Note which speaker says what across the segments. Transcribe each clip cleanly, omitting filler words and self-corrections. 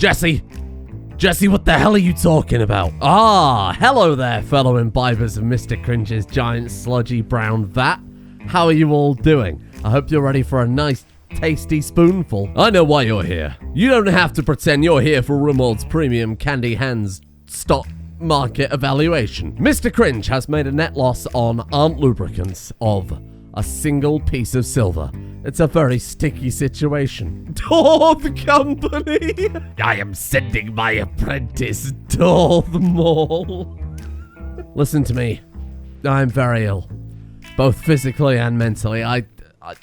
Speaker 1: Jesse! Jesse, what the hell are you talking about? Ah, hello there, fellow imbibers of Mr. Cringe's giant sludgy brown vat. How are you all doing? I hope you're ready for a nice, tasty spoonful. I know why you're here. You don't have to pretend you're here for Rimworld's premium candy hands stock market evaluation. Mr. Cringe has made a net loss on armed lubricants of a single piece of silver. It's a very sticky situation. To the company! I am sending my apprentice to the mall. Listen to me. I'm very ill. Both physically and mentally. I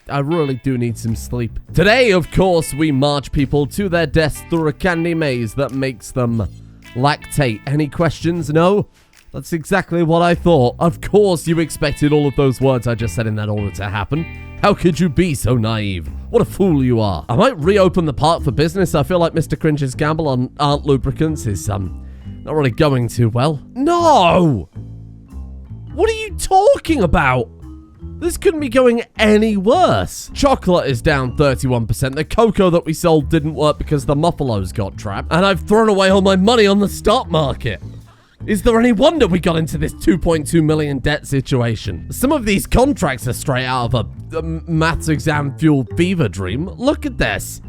Speaker 1: really do need some sleep. Today, of course, we march people to their deaths through a candy maze that makes them lactate. Any questions? No? That's exactly what I thought. Of course you expected all of those words I just said in that order to happen. How could you be so naive? What a fool you are. I might reopen the park for business. I feel like Mr. Cringe's gamble on Aunt Lubricants is, not really going too well. No! What are you talking about? This couldn't be going any worse. Chocolate is down 31%. The cocoa that we sold didn't work because the Muffalos got trapped. And I've thrown away all my money on the stock market. Is there any wonder we got into this 2.2 million debt situation? Some of these contracts are straight out of a maths exam-fueled fever dream. Look at this.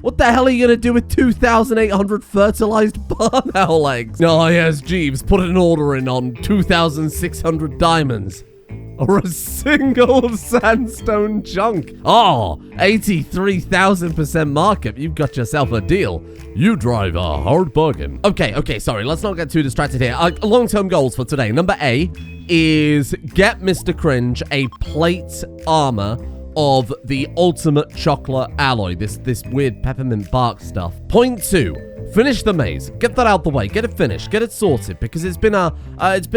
Speaker 1: What the hell are you going to do with 2,800 fertilized barn owl eggs? Oh, yes, Jeeves, put an order in on 2,600 diamonds. Or a single sandstone chunk. Oh, 83,000% markup. You've got yourself a deal. You drive a hard bargain. Okay, sorry. Let's not get too distracted here. Long-term goals for today. Number A is get Mr. Cringe a plate armor of the ultimate chocolate alloy. This weird peppermint bark stuff. Point 2. Finish the maze. Get that out the way. Get it finished. Get it sorted because it's been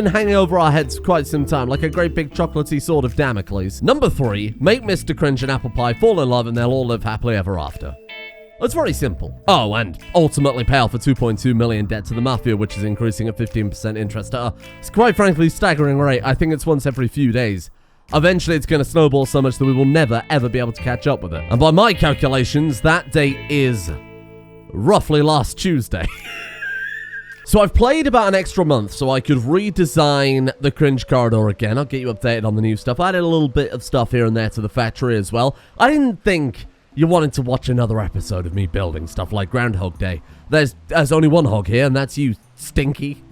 Speaker 1: hanging over our heads for quite some time, like a great big chocolatey sword of Damocles. Number 3. Make Mr. Cringe an apple pie, fall in love, and they'll all live happily ever after. It's very simple. Oh, and ultimately pay off a 2.2 million debt to the Mafia, which is increasing at 15% interest. It's quite frankly staggering rate. I think it's once every few days. Eventually, it's going to snowball so much that we will never, ever be able to catch up with it. And by my calculations, that date is roughly last Tuesday. So I've played about an extra month so I could redesign the Cringe corridor again. I'll get you updated on the new stuff. I added a little bit of stuff here and there to the factory as well. I didn't think you wanted to watch another episode of me building stuff like Groundhog Day. There's only one hog here, and that's you, Stinky.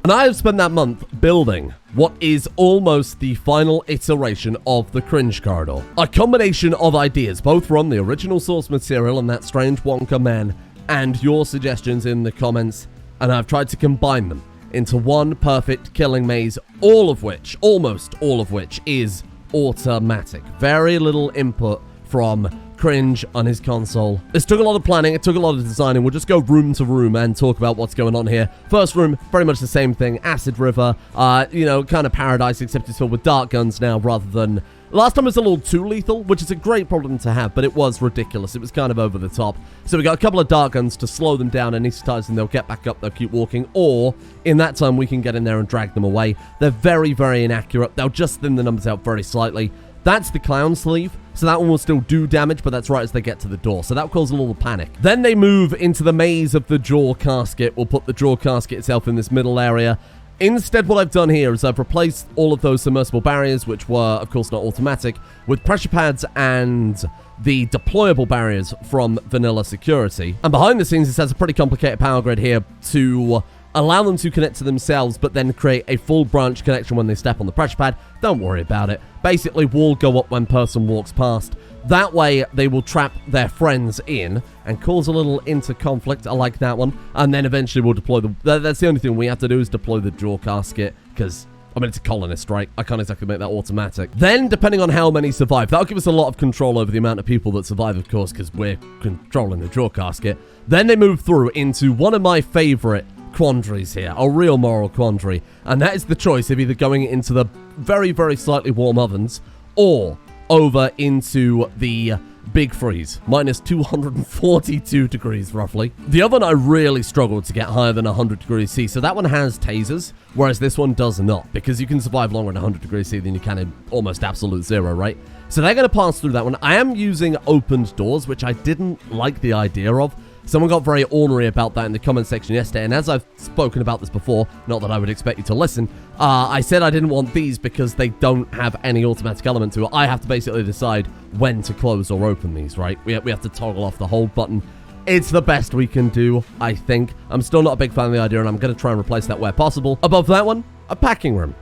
Speaker 1: And I have spent that month building what is almost the final iteration of the Cringe corridor. A combination of ideas, both from the original source material and that strange Wonka man, and your suggestions in the comments, and I've tried to combine them into one perfect killing maze, almost all of which is automatic. Very little input from Cringe on his console. This took a lot of planning, it took a lot of designing. We'll just go room to room and talk about what's going on here. First room, very much the same thing. Acid River, kind of paradise, except it's filled with dart guns now rather than... Last time it was a little too lethal, which is a great problem to have, but it was ridiculous. It was kind of over the top. So we got a couple of dart guns to slow them down, and anesthetize them. They'll get back up, they'll keep walking, or in that time we can get in there and drag them away. They're very, very inaccurate. They'll just thin the numbers out very slightly. That's the clown sleeve, so that one will still do damage, but that's right as they get to the door, so that will cause a little panic. Then they move into the maze of the jaw casket. We'll put the jaw casket itself in this middle area. Instead, what I've done here is I've replaced all of those submersible barriers, which were, of course, not automatic, with pressure pads and the deployable barriers from vanilla security. And behind the scenes, this has a pretty complicated power grid here to allow them to connect to themselves, but then create a full branch connection when they step on the pressure pad. Don't worry about it. Basically, wall go up when person walks past. That way, they will trap their friends in and cause a little inter-conflict. I like that one. And then eventually we'll deploy the... That's the only thing we have to do is deploy the jaw casket, because... I mean, it's a colonist, right? I can't exactly make that automatic. Then, depending on how many survive, that'll give us a lot of control over the amount of people that survive, of course, because we're controlling the jaw casket. Then they move through into one of my favorite quandaries here, a real moral quandary, and that is the choice of either going into the very, very slightly warm ovens or over into the big freeze, minus 242 degrees roughly. The oven I really struggled to get higher than 100 degrees C, so that one has tasers, whereas this one does not, because you can survive longer than 100 degrees C than you can in almost absolute zero, right? So they're going to pass through that one. I am using opened doors, which I didn't like the idea of. Someone got very ornery about that in the comment section yesterday, and as I've spoken about this before, not that I would expect you to listen, I said I didn't want these because they don't have any automatic element to it. I have to basically decide when to close or open these, right? We have to toggle off the hold button. It's the best we can do, I think. I'm still not a big fan of the idea, and I'm going to try and replace that where possible. Above that one, a packing room.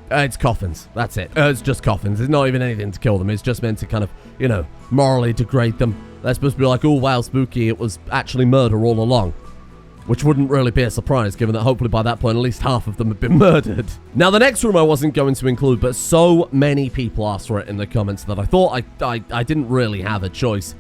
Speaker 1: It's coffins. That's it. It's just coffins. It's not even anything to kill them. It's just meant to kind of, you know, morally degrade them. They're supposed to be like, oh, wow, spooky. It was actually murder all along. Which wouldn't really be a surprise, given that hopefully by that point, at least half of them have been murdered. Now, the next room I wasn't going to include, but so many people asked for it in the comments that I thought I didn't really have a choice.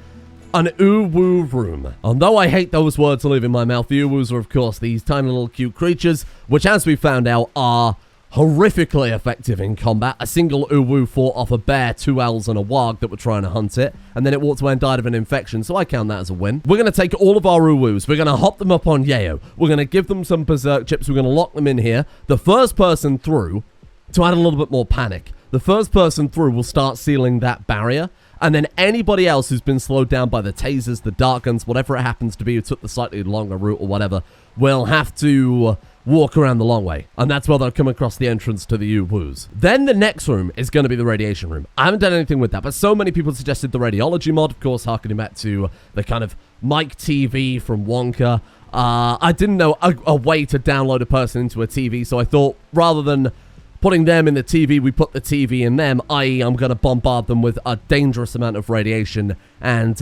Speaker 1: An oo-woo room. And though I hate those words leaving my mouth, the oo-woos are, of course, these tiny little cute creatures, which, as we found out, are horrifically effective in combat. A single oo-woo fought off a bear, 2 owls, and a warg that were trying to hunt it, and then it walked away and died of an infection, so I count that as a win. We're going to take all of our oo-woos, we're going to hop them up on Yayo, we're going to give them some berserk chips, we're going to lock them in here. The first person through, to add a little bit more panic, the first person through will start sealing that barrier, and then anybody else who's been slowed down by the tasers, the dart guns, whatever it happens to be, who took the slightly longer route or whatever, will have to walk around the long way. And that's where they'll come across the entrance to the oo-woos. Then the next room is going to be the radiation room. I haven't done anything with that, but so many people suggested the radiology mod, of course, harkening back to the kind of Mike TV from Wonka. I didn't know a way to download a person into a TV, so I thought rather than putting them in the TV, we put the TV in them, i.e. I'm going to bombard them with a dangerous amount of radiation and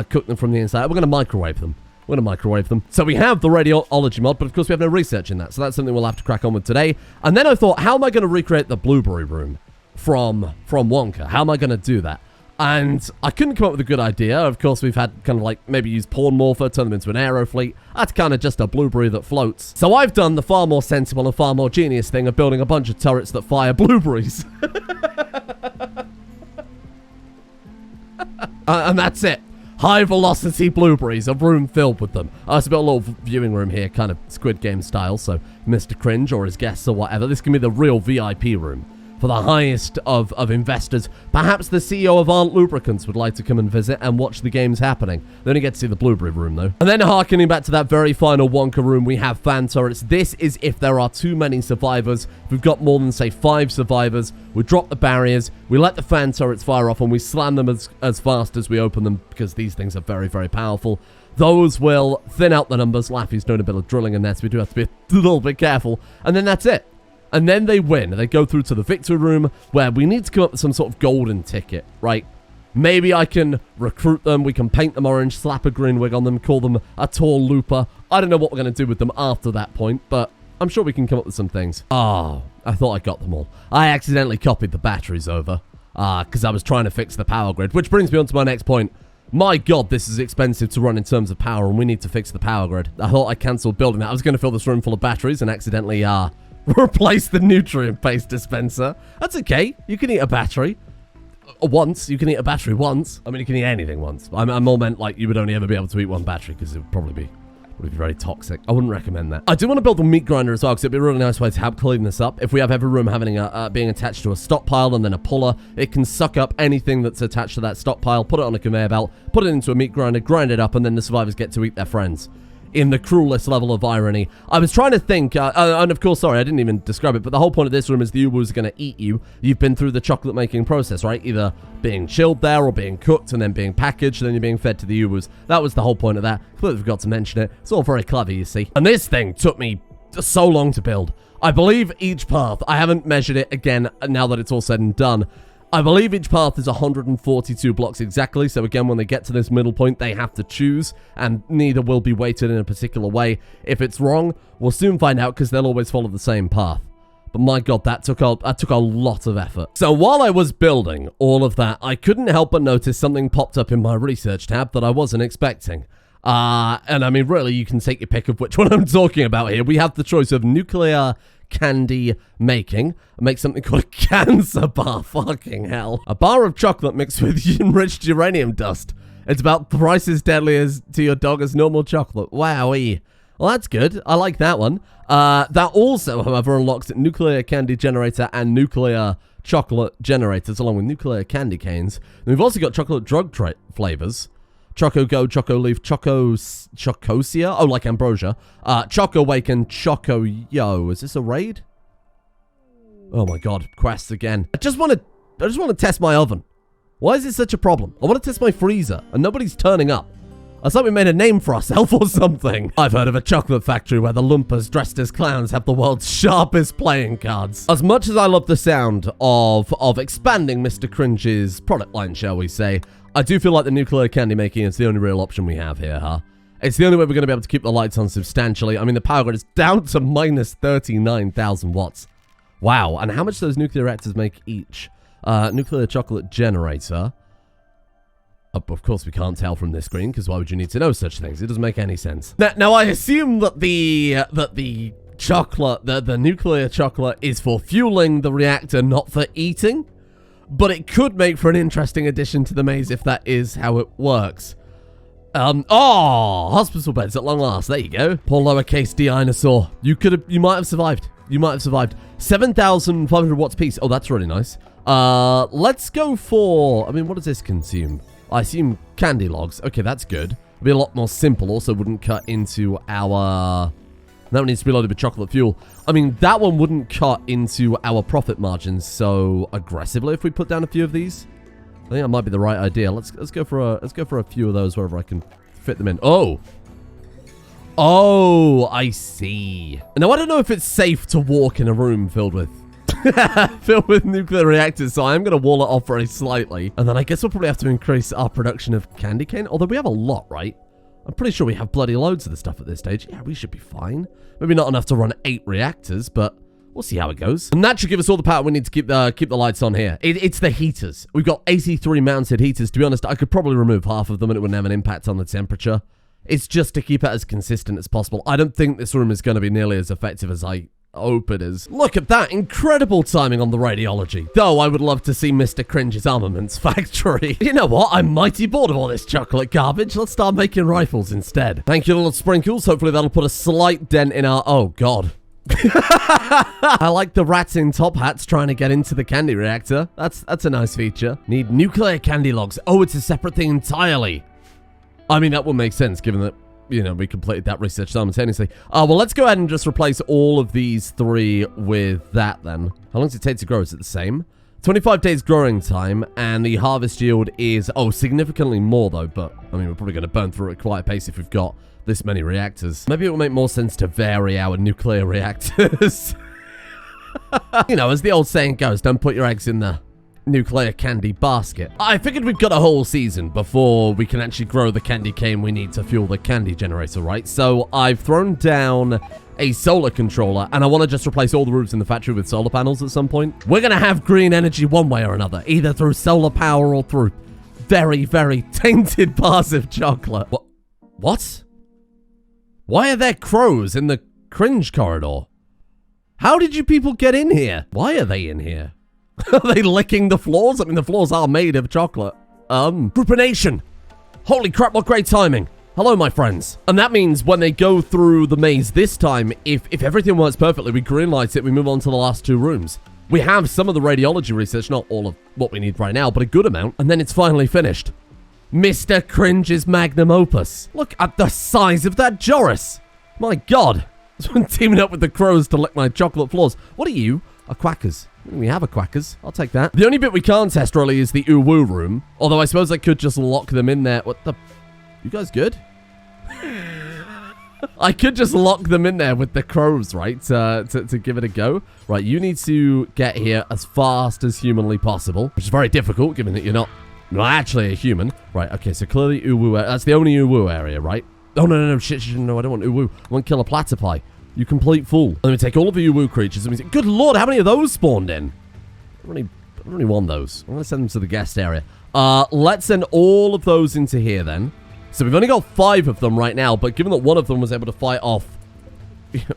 Speaker 1: cook them from the inside. We're going to microwave them. We're going to microwave them. So we have the radiology mod, but of course we have no research in that, so that's something we'll have to crack on with today. And then I thought, how am I going to recreate the blueberry room from Wonka? How am I going to do that? And I couldn't come up with a good idea. Of course, we've had kind of like maybe use porn morpher, turn them into an aero fleet. That's kind of just a blueberry that floats. So I've done the far more sensible and far more genius thing of building a bunch of turrets that fire blueberries. And that's it. High-velocity blueberries, a room filled with them. I built a little viewing room here, kind of Squid Game style, so Mr. Cringe or his guests or whatever. This can be the real VIP room for the highest of investors. Perhaps the CEO of Aunt Lubricants would like to come and visit and watch the games happening. They only get to see the blueberry room, though. And then harkening back to that very final Wonka room, we have fan turrets. This is if there are too many survivors. If we've got more than, say, 5 survivors, we drop the barriers, we let the fan turrets fire off, and we slam them as fast as we open them, because these things are very, very powerful. Those will thin out the numbers. Laffy's doing a bit of drilling in there, so we do have to be a little bit careful. And then that's it. And then they win. They go through to the victory room, where we need to come up with some sort of golden ticket, right? Maybe I can recruit them, we can paint them orange, slap a green wig on them, call them a tall Loompa. I don't know what we're going to do with them after that point, but I'm sure we can come up with some things. Oh, I thought I got them all. I accidentally copied the batteries over, because I was trying to fix the power grid, which brings me on to my next point. My god, this is expensive to run in terms of power, and we need to fix the power grid. I thought I cancelled building that. I was going to fill this room full of batteries and accidentally, replace the nutrient paste dispenser. That's okay. You can eat a battery once. You can eat a battery once. I mean, you can eat anything once. I'm more meant like you would only ever be able to eat one battery because it would probably be very toxic. I wouldn't recommend that. I do want to build a meat grinder as well because it'd be a really nice way to help clean this up. If we have every room having being attached to a stockpile and then a puller, it can suck up anything that's attached to that stockpile, put it on a conveyor belt, put it into a meat grinder, grind it up, and then the survivors get to eat their friends. In the cruelest level of irony. I was trying to think, and of course, sorry, I didn't even describe it, but the whole point of this room is the oo-woos are going to eat you. You've been through the chocolate making process, right? Either being chilled there or being cooked and then being packaged and then you're being fed to the oo-woos. That was the whole point of that. Completely forgot to mention it. It's all very clever, you see. And this thing took me so long to build. I believe each path, I haven't measured it again now that it's all said and done. I believe each path is 142 blocks exactly, so again, when they get to this middle point, they have to choose, and neither will be weighted in a particular way. If it's wrong, we'll soon find out, because they'll always follow the same path. But my god, that took a lot of effort. So while I was building all of that, I couldn't help but notice something popped up in my research tab that I wasn't expecting. And I mean, really, you can take your pick of which one I'm talking about here. We have the choice of nuclear candy making. Make something called a cancer bar. Fucking hell. A bar of chocolate mixed with enriched uranium dust. It's about thrice as deadly as to your dog as normal chocolate. Wowee. Well, that's good. I like that one. That also, however, unlocks nuclear candy generator and nuclear chocolate generators along with nuclear candy canes. And we've also got chocolate drug flavors. Choco Go, Choco Leaf, Chocosia. Oh, like Ambrosia. Choco Wake and Choco Yo. Is this a raid? Oh my god, quests again. I just want to test my oven. Why is it such a problem? I want to test my freezer, and nobody's turning up. I thought we made a name for ourselves or something. I've heard of a chocolate factory where the Loompas dressed as clowns have the world's sharpest playing cards. As much as I love the sound of expanding Mr. Cringe's product line, shall we say, I do feel like the nuclear candy making is the only real option we have here, huh? It's the only way we're going to be able to keep the lights on substantially. I mean, the power grid is down to minus 39,000 watts. Wow, and how much do those nuclear reactors make each? Nuclear chocolate generator. Of course, we can't tell from this screen, because why would you need to know such things? It doesn't make any sense. Now I assume that the chocolate, the nuclear chocolate, is for fueling the reactor, not for eating. But it could make for an interesting addition to the maze if that is how it works. Oh, hospital beds at long last. There you go. Poor lowercase dinosaur. You might have survived. You might have survived. 7,500 watts piece. Oh, that's really nice. Let's go for, I mean, what does this consume? I assume candy logs. Okay, that's good. It'd be a lot more simple. Also wouldn't cut into our... That one needs to be loaded with chocolate fuel. I mean, that one wouldn't cut into our profit margins so aggressively if we put down a few of these. I think that might be the right idea. Let's go for a few of those wherever I can fit them in. Oh, I see. Now I don't know if it's safe to walk in a room filled with nuclear reactors, so I'm going to wall it off very slightly. And then I guess we'll probably have to increase our production of candy cane, although we have a lot, right? I'm pretty sure we have bloody loads of the stuff at this stage. Yeah, we should be fine. Maybe not enough to run 8 reactors, but we'll see how it goes. And that should give us all the power we need to keep the lights on here. It's the heaters. We've got 83 mounted heaters. To be honest, I could probably remove half of them and it wouldn't have an impact on the temperature. It's just to keep it as consistent as possible. I don't think this room is going to be nearly as effective as I hope it is. Look at that. Incredible timing on the radiology. Though I would love to see Mr. Cringe's armaments factory. You know what? I'm mighty bored of all this chocolate garbage. Let's start making rifles instead. Thank you, little sprinkles. Hopefully that'll put a slight dent in our... Oh, God. I like the rats in top hats trying to get into the candy reactor. That's a nice feature. Need nuclear candy logs. Oh, it's a separate thing entirely. I mean, that would make sense given that, you know, we completed that research simultaneously. Well, let's go ahead and just replace all of these 3 with that then. How long does it take to grow? Is it the same? 25 days growing time, and the harvest yield is, significantly more though, but, I mean, we're probably going to burn through it quite a pace if we've got this many reactors. Maybe it will make more sense to vary our nuclear reactors. You know, as the old saying goes, don't put your eggs in the nuclear candy basket. I figured we've got a whole season before we can actually grow the candy cane we need to fuel the candy generator, right? So I've thrown down a solar controller, and I want to just replace all the roofs in the factory with solar panels at some point. We're going to have green energy one way or another, either through solar power or through very, very tainted bars of chocolate. What? Why are there crows in the Cringe corridor? How did you people get in here? Why are they in here? Are they licking the floors? I mean, the floors are made of chocolate. Groupination. Holy crap, what great timing. Hello, my friends. And that means when they go through the maze this time, if everything works perfectly, we greenlight it, we move on to the last 2 rooms. We have some of the radiology research, not all of what we need right now, but a good amount. And then it's finally finished. Mr. Cringe's magnum opus. Look at the size of that Joris. My God. I'm teaming up with the crows to lick my chocolate floors. What are you? A quackers. We have a quackers. I'll take that. The only bit we can't test really is the ooh-woo room. Although I suppose I could just lock them in there. What the... You guys good? I could just lock them in there with the crows, right? To give it a go. Right, you need to get here as fast as humanly possible. Which is very difficult, given that you're not actually a human. Right, okay, so clearly ooh-woo. That's the only ooh-woo area, right? Oh, no, shit, no, I don't want ooh-woo. I want killer platypi. You complete fool. Let me take all of the ooh-woo creatures. And good lord, how many of those spawned in? I only want those. I'm going to send them to the guest area. Let's send all of those into here then. So we've only got 5 of them right now, but given that one of them was able to fight off,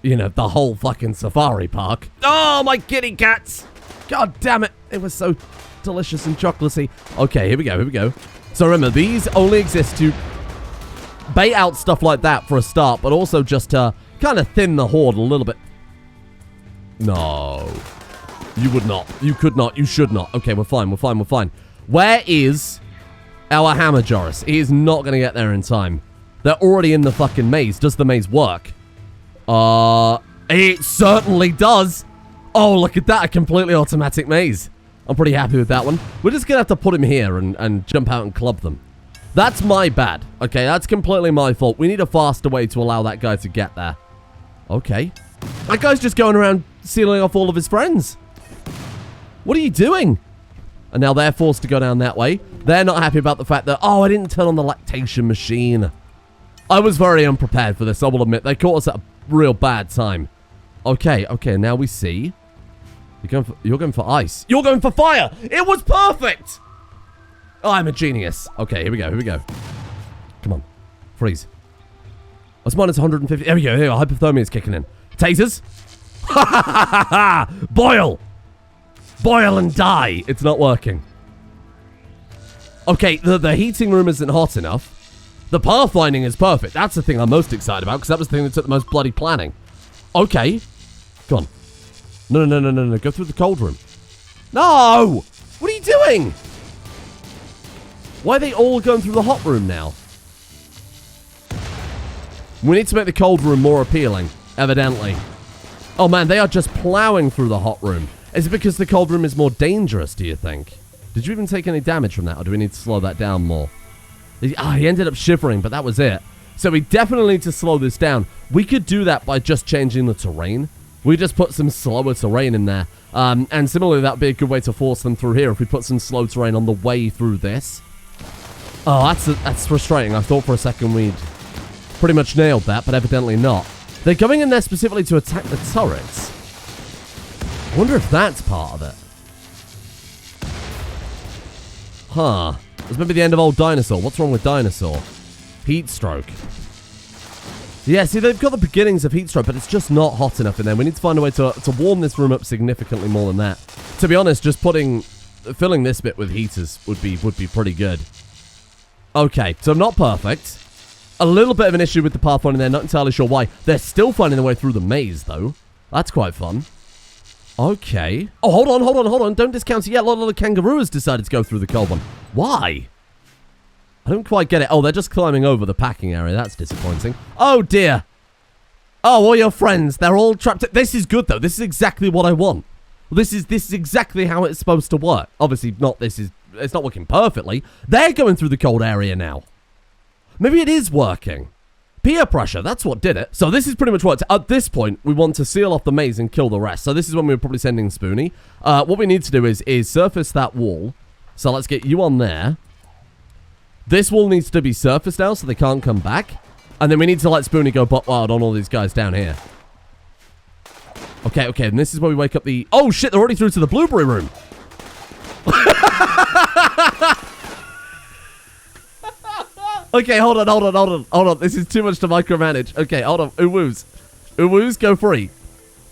Speaker 1: you know, the whole fucking safari park. Oh, my kitty cats! God damn it. It was so delicious and chocolatey. Okay, here we go. So remember, these only exist to bait out stuff like that for a start, but also just to kind of thin the horde a little bit. No. You would not. You could not. You should not. Okay, we're fine. We're fine. We're fine. Where is our hammer, Joris? He is not going to get there in time. They're already in the fucking maze. Does the maze work? It certainly does. Oh, look at that. A completely automatic maze. I'm pretty happy with that one. We're just going to have to put him here and jump out and club them. That's my bad. Okay, that's completely my fault. We need a faster way to allow that guy to get there. Okay. That guy's just going around sealing off all of his friends. What are you doing? And now they're forced to go down that way. They're not happy about the fact that, oh, I didn't turn on the lactation machine. I was very unprepared for this, I will admit. They caught us at a real bad time. Okay, now we see. You're going for ice. You're going for fire! It was perfect! Oh, I'm a genius. Okay, here we go. Come on. Freeze. That's minus 150. There we go. Hypothermia is kicking in. Tasers. Ha ha ha ha! Boil! Boil and die. It's not working. Okay, the heating room isn't hot enough. The pathfinding is perfect. That's the thing I'm most excited about, because that was the thing that took the most bloody planning. Okay. Go on. No. Go through the cold room. No! What are you doing? Why are they all going through the hot room now? We need to make the cold room more appealing, evidently. Oh man, they are just plowing through the hot room. Is it because the cold room is more dangerous, do you think? Did you even take any damage from that, or do we need to slow that down more? He ended up shivering, but that was it. So we definitely need to slow this down. We could do that by just changing the terrain. We just put some slower terrain in there. And similarly, that would be a good way to force them through here if we put some slow terrain on the way through this. Oh, that's frustrating. I thought for a second we'd pretty much nailed that, but evidently not. They're going in there specifically to attack the turrets. I wonder if that's part of it. Huh. It's maybe the end of old Dinosaur. What's wrong with Dinosaur? Heat stroke. Yeah, see, they've got the beginnings of heat stroke, but it's just not hot enough in there. We need to find a way to warm this room up significantly more than that. To be honest, just filling this bit with heaters would be pretty good. Okay, so not perfect. A little bit of an issue with the pathfinding there. Not entirely sure why. They're still finding their way through the maze, though. That's quite fun. Okay. Oh, hold on. Don't discount it yet. A lot of the kangaroo has decided to go through the cold one. Why? I don't quite get it. Oh, they're just climbing over the packing area. That's disappointing. Oh, dear. Oh, all your friends. They're all trapped. This is good, though. This is exactly what I want. This is exactly how it's supposed to work. Obviously, it's not working perfectly. They're going through the cold area now. Maybe it is working. Peer pressure, that's what did it. So this is pretty much what, at this point, we want to seal off the maze and kill the rest. So this is when we were probably sending Spoonie. What we need to do is surface that wall. So let's get you on there. This wall needs to be surfaced now so they can't come back. And then we need to let Spoonie go butt wild on all these guys down here. Okay, and this is where we wake up the... Oh shit, they're already through to the blueberry room. Okay, hold on. This is too much to micromanage. Okay, hold on. Uwoos, go free.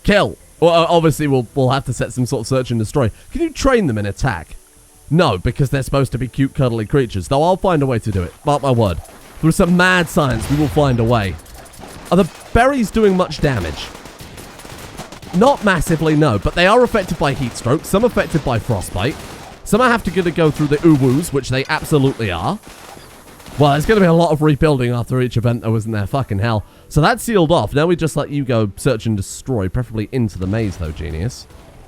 Speaker 1: Kill. Well, obviously, we'll have to set some sort of search and destroy. Can you train them in attack? No, because they're supposed to be cute, cuddly creatures. Though I'll find a way to do it. Mark my word. Through some mad science, we will find a way. Are the berries doing much damage? Not massively, no. But they are affected by heat stroke. Some affected by frostbite. Some are have to go through the Uwoos, which they absolutely are. Well, there's going to be a lot of rebuilding after each event, though, isn't there? Fucking hell. So that's sealed off. Now we just let you go search and destroy, preferably into the maze, though, genius.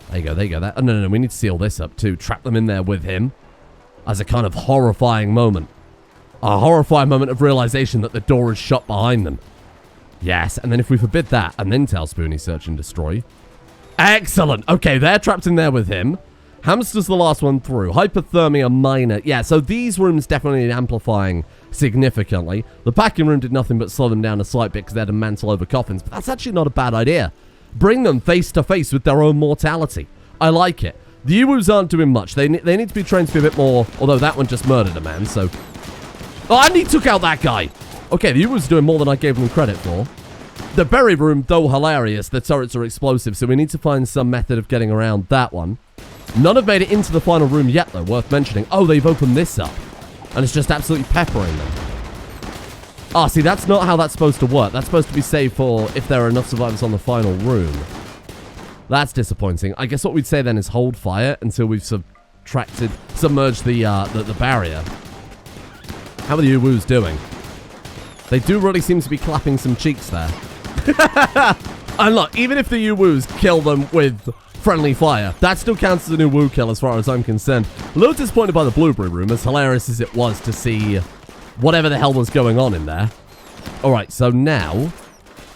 Speaker 1: There you go. Oh, no, we need to seal this up, too. Trap them in there with him as a kind of horrifying moment. A horrifying moment of realization that the door is shut behind them. Yes, and then if we forbid that, and then tell Spoonie search and destroy. Excellent. Okay, they're trapped in there with him. Hamster's the last one through. Hypothermia minor. Yeah, so these rooms definitely need amplifying significantly. The packing room did nothing but slow them down a slight bit because they had to mantle over coffins, but that's actually not a bad idea. Bring them face to face with their own mortality. I like it. The Uwoos aren't doing much. They need to be trained to be a bit more, although that one just murdered a man, so... Oh, and he took out that guy! Okay, the Uwoos are doing more than I gave them credit for. The berry room, though hilarious, the turrets are explosive, so we need to find some method of getting around that one. None have made it into the final room yet, though, worth mentioning. Oh, they've opened this up. And it's just absolutely peppering them. Ah, see, that's not how that's supposed to work. That's supposed to be saved for if there are enough survivors on the final room. That's disappointing. I guess what we'd say then is hold fire until we've submerged the barrier. How are the Uwoos doing? They do really seem to be clapping some cheeks there. And look, even if the Uwoos kill them with friendly fire, that still counts as an Uwoo kill as far as I'm concerned. A little disappointed by the blueberry room, as hilarious as it was to see whatever the hell was going on in there. Alright, so now,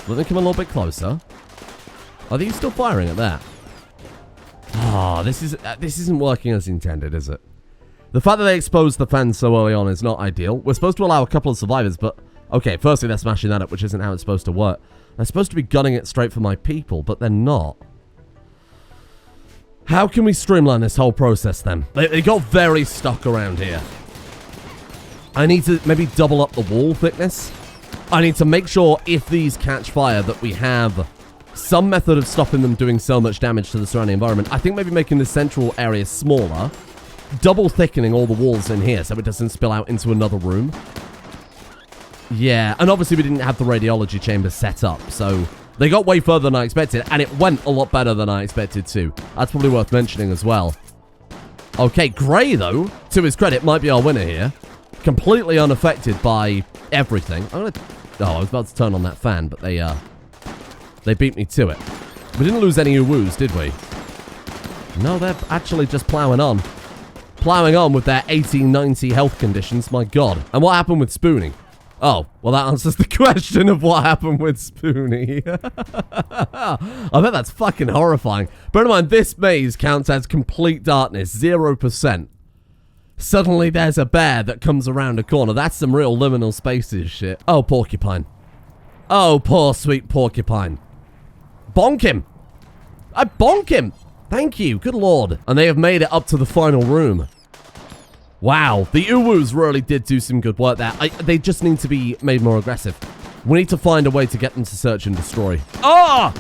Speaker 1: let me come a little bit closer. Are these still firing at that? Ah, this isn't working as intended, is it? The fact that they exposed the fans so early on is not ideal. We're supposed to allow a couple of survivors, but... Okay, firstly, they're smashing that up, which isn't how it's supposed to work. They're supposed to be gunning it straight for my people, but they're not. How can we streamline this whole process, then? They got very stuck around here. I need to maybe double up the wall thickness. I need to make sure if these catch fire that we have some method of stopping them doing so much damage to the surrounding environment. I think maybe making the central area smaller. Double thickening all the walls in here so it doesn't spill out into another room. Yeah, and obviously we didn't have the radiology chamber set up, so they got way further than I expected, and it went a lot better than I expected too. That's probably worth mentioning as well. Okay, Grey, though, to his credit, might be our winner here. Completely unaffected by everything. I was about to turn on that fan, but they beat me to it. We didn't lose any Uwoos, did we? No, they're actually just plowing on. Plowing on with their 80, 90 health conditions, my god. And what happened with Spoonie? Oh, well, that answers the question of what happened with Spoonie. I bet that's fucking horrifying. Bear in mind, this maze counts as complete darkness, 0%. Suddenly, there's a bear that comes around a corner. That's some real liminal spaces shit. Oh, porcupine. Oh, poor sweet porcupine. Bonk him. I bonk him. Thank you. Good lord. And they have made it up to the final room. Wow, the Uwoos really did do some good work there. They just need to be made more aggressive. We need to find a way to get them to search and destroy. Ah!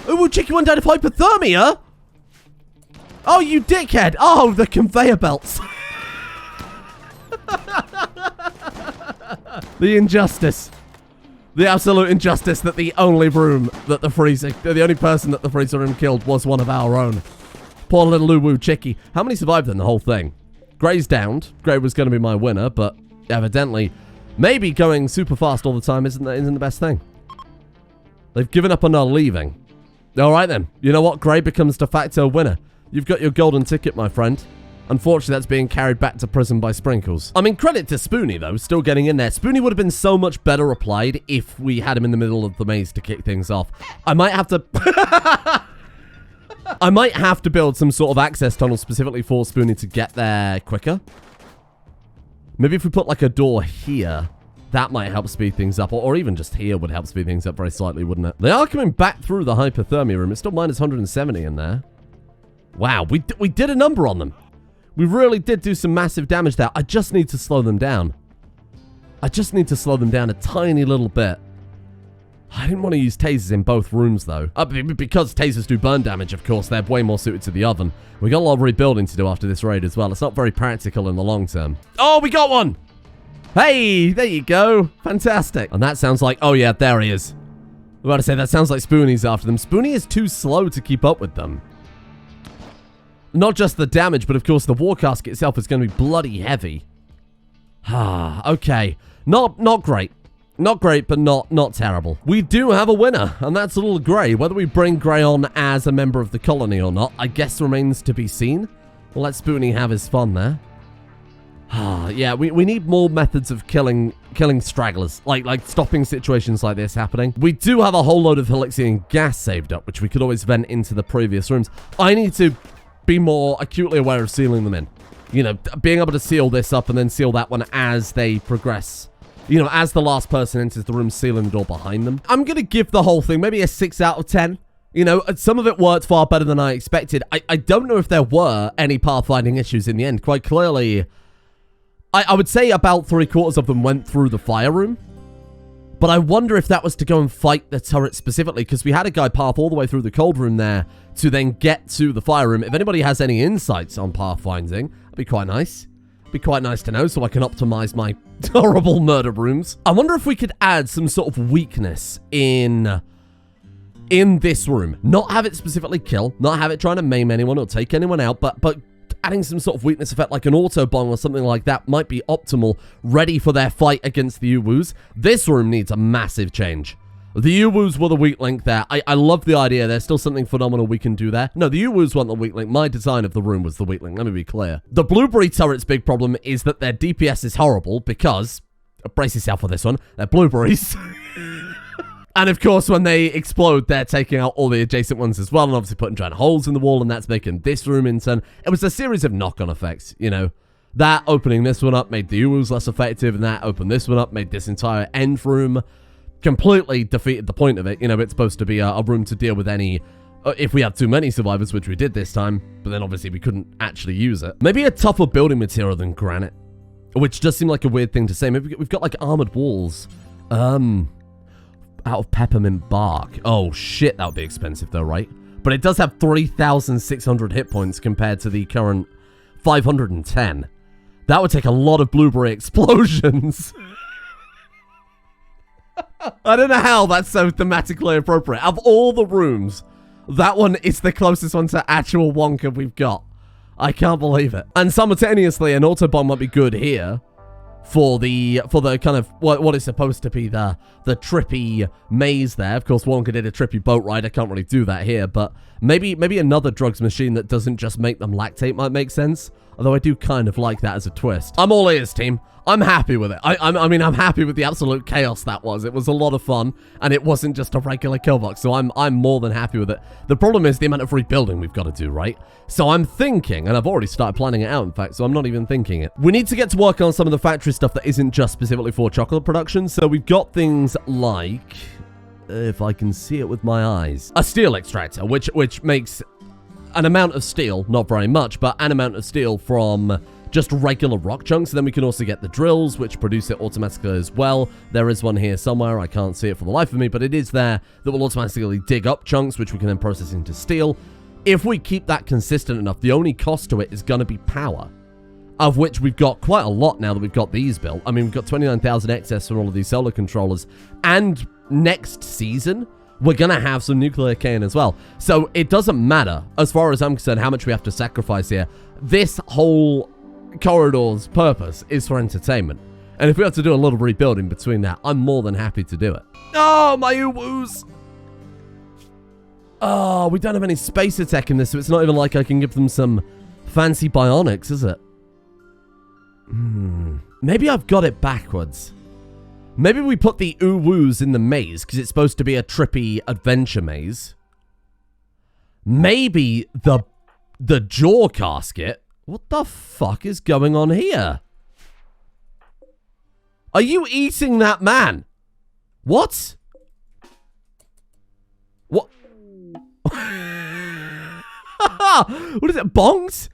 Speaker 1: Uwoo Chicky one died of hypothermia? Oh, you dickhead. Oh, the conveyor belts. The injustice. The absolute injustice that the only room that the only person that the freezer room killed was one of our own. Poor little Uwoo Chicky. How many survived in the whole thing? Grey's downed. Grey was going to be my winner, but evidently, maybe going super fast all the time isn't the best thing. They've given up on our leaving. All right, then. You know what? Grey becomes de facto winner. You've got your golden ticket, my friend. Unfortunately, that's being carried back to prison by Sprinkles. I mean, credit to Spoonie, though, still getting in there. Spoonie would have been so much better applied if we had him in the middle of the maze to kick things off. I might have to... I might have to build some sort of access tunnel specifically for Spoonie to get there quicker. Maybe if we put like a door here, that might help speed things up. Or even just here would help speed things up very slightly, wouldn't it? They are coming back through the hypothermia room. It's still minus 170 in there. Wow, we did a number on them. We really did do some massive damage there. I just need to slow them down. I just need to slow them down a tiny little bit. I didn't want to use tasers in both rooms, though. Because tasers do burn damage, of course, they're way more suited to the oven. We got a lot of rebuilding to do after this raid as well. It's not very practical in the long term. Oh, we got one! Hey, there you go. Fantastic. And that sounds like... Oh, yeah, there he is. I'm about to say, that sounds like Spoonie's after them. Spoonie is too slow to keep up with them. Not just the damage, but of course the war casket itself is going to be bloody heavy. Ah, okay. Not great. Not great, but not terrible. We do have a winner, and that's little Grey. Whether we bring Grey on as a member of the colony or not, I guess remains to be seen. We'll let Spoonie have his fun there. Ah, yeah, we need more methods of killing stragglers, like stopping situations like this happening. We do have a whole load of Helixian gas saved up, which we could always vent into the previous rooms. I need to be more acutely aware of sealing them in. You know, being able to seal this up and then seal that one as they progress. You know, as the last person enters the room, sealing the door behind them. I'm going to give the whole thing maybe a 6 out of 10. You know, some of it worked far better than I expected. I don't know if there were any pathfinding issues in the end. Quite clearly, I would say about 3/4 of them went through the fire room. But I wonder if that was to go and fight the turret specifically, because we had a guy path all the way through the cold room there to then get to the fire room. If anybody has any insights on pathfinding, that'd be quite nice. Be quite nice to know so I can optimize my horrible murder rooms. I wonder if we could add some sort of weakness in in this room. Not have it specifically kill, not have it trying to maim anyone or take anyone out, but adding some sort of weakness effect like an auto bomb or something like that might be optimal, ready for their fight against the Uwus. This room needs a massive change. The Uwus were the weak link there. I love the idea. There's still something phenomenal we can do there. No, the Uwus weren't the weak link. My design of the room was the weak link. Let me be clear. The blueberry turret's big problem is that their DPS is horrible because, brace yourself for this one, they're blueberries. And of course, when they explode, they're taking out all the adjacent ones as well, and obviously putting giant holes in the wall, and that's making this room in turn. It was a series of knock-on effects, you know. That opening this one up made the Uwus less effective, and that opened this one up, made this entire end room completely defeated the point of it. You know, it's supposed to be a room to deal with any, if we had too many survivors, which we did this time, but then obviously we couldn't actually use it. Maybe a tougher building material than granite, which does seem like a weird thing to say. Maybe we've got like armored walls. Out of peppermint bark. Oh shit, that would be expensive though, right? But it does have 3,600 hit points compared to the current 510. That would take a lot of blueberry explosions. I don't know how that's so thematically appropriate. Of all the rooms, that one is the closest one to actual Wonka we've got. I can't believe it. And simultaneously, an auto bomb might be good here for the kind of what is supposed to be the trippy maze there. Of course, Wonka did a trippy boat ride. I can't really do that here, but maybe another drugs machine that doesn't just make them lactate might make sense. Although I do kind of like that as a twist. I'm all ears, team. I'm happy with it. I mean, I'm happy with the absolute chaos that was. It was a lot of fun, and it wasn't just a regular kill box, so I'm more than happy with it. The problem is the amount of rebuilding we've got to do, right? So I'm thinking, and I've already started planning it out, in fact, so I'm not even thinking it. We need to get to work on some of the factory stuff that isn't just specifically for chocolate production, so we've got things like, if I can see it with my eyes, a steel extractor, which makes an amount of steel, not very much, but an amount of steel from just regular rock chunks. And then we can also get the drills, which produce it automatically as well. There is one here somewhere. I can't see it for the life of me, but it is there that will automatically dig up chunks, which we can then process into steel. If we keep that consistent enough, the only cost to it is going to be power, of which we've got quite a lot now that we've got these built. I mean, we've got 29,000 excess from all of these solar controllers, and next season, we're going to have some nuclear cane as well. So it doesn't matter, as far as I'm concerned, how much we have to sacrifice here. This whole corridor's purpose is for entertainment. And if we have to do a little rebuilding between that, I'm more than happy to do it. Oh, my Uwus! Oh, we don't have any spacer tech in this, so it's not even like I can give them some fancy bionics, is it? Maybe I've got it backwards. Maybe we put the Uwus in the maze, because it's supposed to be a trippy adventure maze. Maybe the jaw casket. What the fuck is going on here? Are you eating that man? What? What? What is it? Bonks?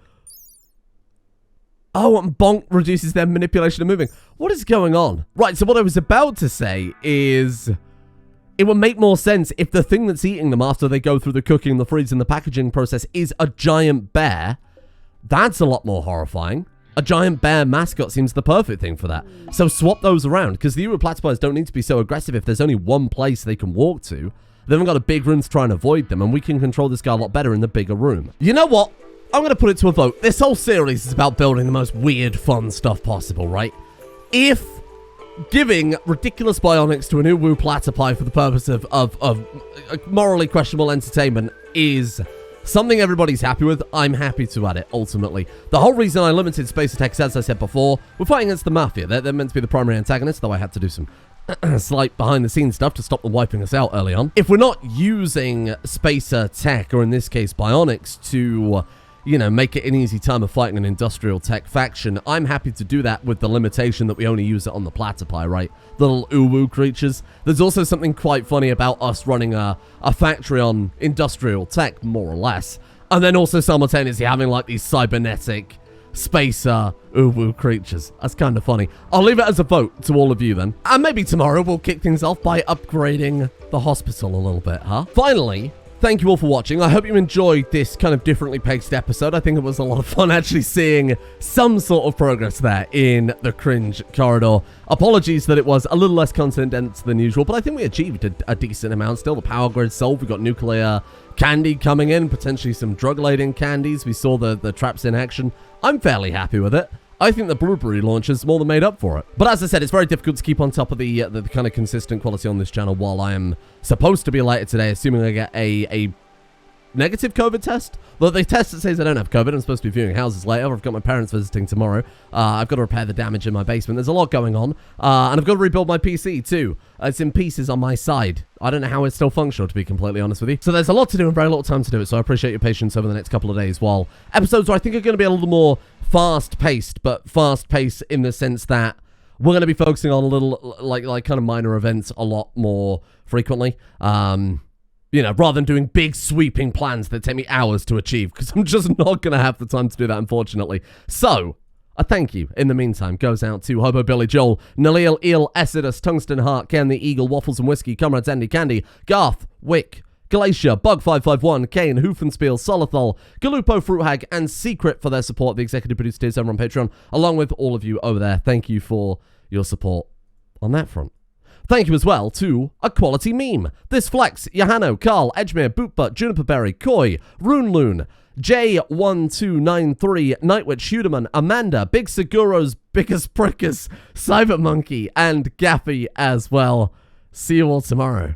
Speaker 1: Oh, and bonk reduces their manipulation of moving. What is going on? Right, so what I was about to say is it would make more sense if the thing that's eating them after they go through the cooking, the freezing, the packaging process is a giant bear. That's a lot more horrifying. A giant bear mascot seems the perfect thing for that. So swap those around, because the Uwu platypus don't need to be so aggressive if there's only one place they can walk to. Then we've got a big room to try and avoid them, and we can control this guy a lot better in the bigger room. You know what? I'm going to put it to a vote. This whole series is about building the most weird, fun stuff possible, right? If giving ridiculous bionics to an Uwu platypi for the purpose of morally questionable entertainment is something everybody's happy with, I'm happy to add it, ultimately. The whole reason I limited space attacks, as I said before, we're fighting against the Mafia. They're meant to be the primary antagonist, though I had to do some slight behind-the-scenes stuff to stop them wiping us out early on. If we're not using spacer tech, or in this case, bionics, to, you know, make it an easy time of fighting an industrial tech faction, I'm happy to do that with the limitation that we only use it on the platypi, right? The little Uwu creatures. There's also something quite funny about us running a factory on industrial tech, more or less, and then also simultaneously having, like, these cybernetic spacer Uwu creatures. That's kind of funny. I'll leave it as a vote to all of you then. And maybe tomorrow we'll kick things off by upgrading the hospital a little bit, huh? Finally, thank you all for watching. I hope you enjoyed this kind of differently paced episode. I think it was a lot of fun actually seeing some sort of progress there in the cringe corridor. Apologies that it was a little less content dense than usual, but I think we achieved a decent amount. Still, the power grid solved. We got nuclear candy coming in, potentially some drug-laden candies. We saw the traps in action. I'm fairly happy with it. I think the blueberry launch is more than made up for it. But as I said, it's very difficult to keep on top of the kind of consistent quality on this channel while I am supposed to be later today, assuming I get a negative COVID test. Though the test that says I don't have COVID, I'm supposed to be viewing houses later. I've got my parents visiting tomorrow. I've got to repair the damage in my basement. There's a lot going on. And I've got to rebuild my PC too. It's in pieces on my side. I don't know how it's still functional, to be completely honest with you. So there's a lot to do and very little time to do it. So I appreciate your patience over the next couple of days while episodes I think are going to be a little more fast-paced, but fast-paced in the sense that we're going to be focusing on a little, like kind of minor events a lot more frequently. You know, rather than doing big sweeping plans that take me hours to achieve, because I'm just not going to have the time to do that, unfortunately. So, a thank you, in the meantime, goes out to Hobo Billy Joel, Nalil, Eel, Essidus, Tungsten Heart, Ken the Eagle, Waffles and Whiskey, Comrades Andy Candy, Garth, Wick, Glacier, Bug551, Kane, Hoofenspiel, Solothol, Galupo, Fruit Hag, and Secret for their support. The executive producers over on Patreon, along with all of you over there. Thank you for your support on that front. Thank you as well to A Quality Meme, This Flex, Yahano, Carl, Edgemere, Bootbutt, Juniperberry, Koi, Runloon, J1293, Nightwitch, Huderman, Amanda, Big Seguro's Biggest Prickers, Cyber Monkey, and Gaffy as well. See you all tomorrow.